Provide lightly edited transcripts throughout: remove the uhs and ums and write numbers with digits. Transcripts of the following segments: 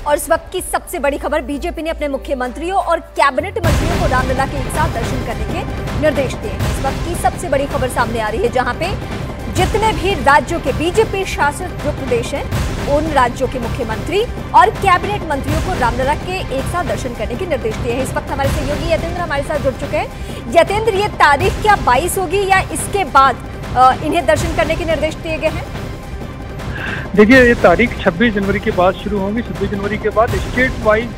और इस वक्त की सबसे बड़ी खबर, बीजेपी ने अपने मुख्यमंत्रियों और कैबिनेट मंत्रियों को रामलला के एक साथ दर्शन करने के निर्देश दिए हैं। इस वक्त की सबसे बड़ी खबर सामने आ रही है, जहां पे जितने भी राज्यों के बीजेपी शासित जो प्रदेश हैं, उन राज्यों के मुख्यमंत्री और कैबिनेट मंत्रियों को रामलला के एक साथ दर्शन करने के निर्देश दिए हैं। इस वक्त हमारे सहयोगी यतेंद्र हमारे साथ जुड़ चुके हैं। यतेंद्र, ये तारीख क्या 22 होगी या इसके बाद इन्हें दर्शन करने के निर्देश दिए गए हैं? देखिए, ये तारीख 26 जनवरी के बाद शुरू होंगी। 26 जनवरी के बाद स्टेट वाइज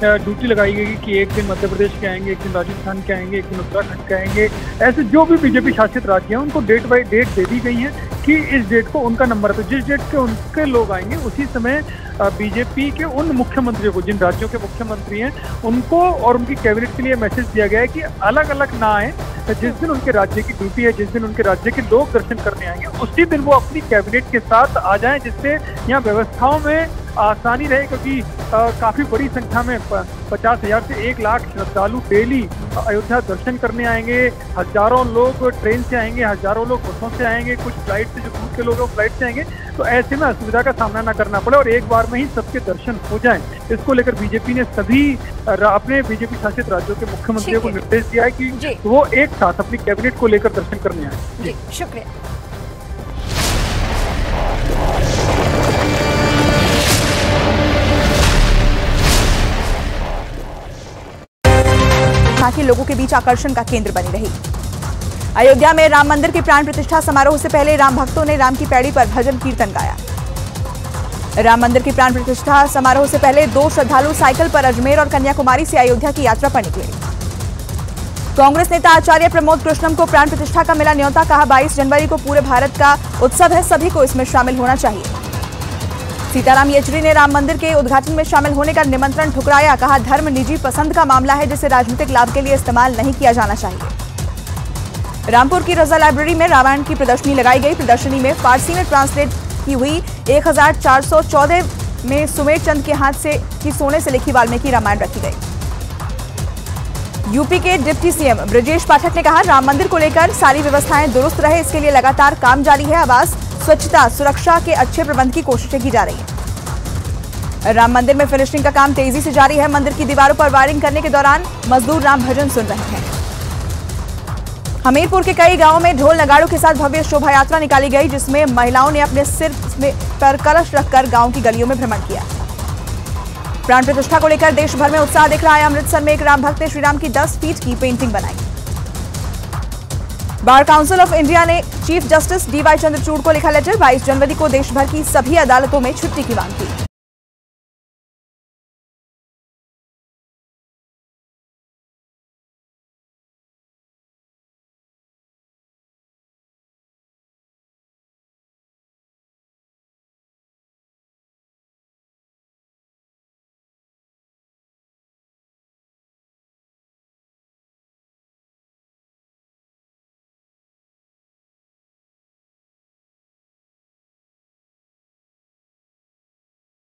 ड्यूटी लगाई गई कि एक दिन मध्य प्रदेश के आएंगे, एक दिन राजस्थान के आएंगे, एक दिन उत्तराखंड के आएंगे। ऐसे जो भी बीजेपी शासित राज्य हैं उनको डेट बाई डेट दे दी गई है कि इस डेट को उनका नंबर है, तो जिस डेट के उनके लोग आएंगे उसी समय बीजेपी के उन मुख्यमंत्रियों को, जिन राज्यों के मुख्यमंत्री हैं, उनको और उनकी कैबिनेट के लिए मैसेज दिया गया है कि अलग अलग ना आए। जिस दिन उनके राज्य की ड्यूटी है, जिस दिन उनके राज्य के लोग दर्शन करने आएंगे, उसी दिन वो अपनी कैबिनेट के साथ आ जाएं, जिससे यहाँ व्यवस्थाओं में आसानी रहे। क्योंकि काफ़ी बड़ी संख्या में 50,000 से 1 लाख श्रद्धालु डेली अयोध्या दर्शन करने आएंगे। हजारों लोग ट्रेन से आएंगे, हजारों लोग बसों से आएंगे, कुछ फ्लाइट से, जो दूर के लोग हैं वो फ्लाइट से आएंगे। तो ऐसे में असुविधा का सामना ना करना पड़े और एक बार में ही सबके दर्शन हो जाएं, इसको लेकर बीजेपी ने सभी अपने बीजेपी शासित राज्यों के मुख्यमंत्रियों को निर्देश दिया है कि वो एक साथ अपनी कैबिनेट को लेकर दर्शन करने आए। जी, शुक्रिया। ताकि लोगों के बीच आकर्षण का केंद्र बनी रही। अयोध्या में राम मंदिर के प्राण प्रतिष्ठा समारोह से पहले राम भक्तों ने राम की पैड़ी पर भजन कीर्तन गाया। राम मंदिर की प्राण प्रतिष्ठा समारोह से पहले 2 श्रद्धालु साइकिल पर अजमेर और कन्याकुमारी से अयोध्या की यात्रा पर निकले। कांग्रेस नेता आचार्य प्रमोद कृष्णम को प्राण प्रतिष्ठा का मिला न्योता, कहा 22 जनवरी को पूरे भारत का उत्सव है, सभी को इसमें शामिल होना चाहिए। सीताराम येचुरी ने राम मंदिर के उद्घाटन में शामिल होने का निमंत्रण ठुकराया, कहा धर्म निजी पसंद का मामला है जिसे राजनीतिक लाभ के लिए इस्तेमाल नहीं किया जाना चाहिए। रामपुर की रजा लाइब्रेरी में रामायण की प्रदर्शनी लगाई गई। प्रदर्शनी में फारसी में ट्रांसलेट की हुई 1414 में सुमेर चंद के हाथ से की सोने से लिखी वाल्मीकि रामायण रखी गई। यूपी के डिप्टी सीएम ब्रजेश पाठक ने कहा राम मंदिर को लेकर सारी व्यवस्थाएं दुरुस्त रहे, इसके लिए लगातार काम जारी है। आवास, स्वच्छता, सुरक्षा के अच्छे प्रबंध की कोशिशें की जा रही हैं। राम मंदिर में फिनिशिंग का काम तेजी से जारी है। मंदिर की दीवारों पर वायरिंग करने के दौरान मजदूर राम भजन सुन रहे हैं। हमीरपुर के कई गांवों में ढोल नगाड़ों के साथ भव्य शोभा यात्रा निकाली गई, जिसमें महिलाओं ने अपने सिर पर कलश रखकर गांव की गलियों में भ्रमण किया। प्राण प्रतिष्ठा को लेकर देश भर में उत्साह दिख रहा है। अमृतसर में एक राम भक्त ने श्रीराम की 10 फीट की पेंटिंग बनाई। बार काउंसिल ऑफ इंडिया ने चीफ जस्टिस DY चंद्रचूड़ को लिखा लेटर, 22 जनवरी को देश भर की सभी अदालतों में छुट्टी की मांग की।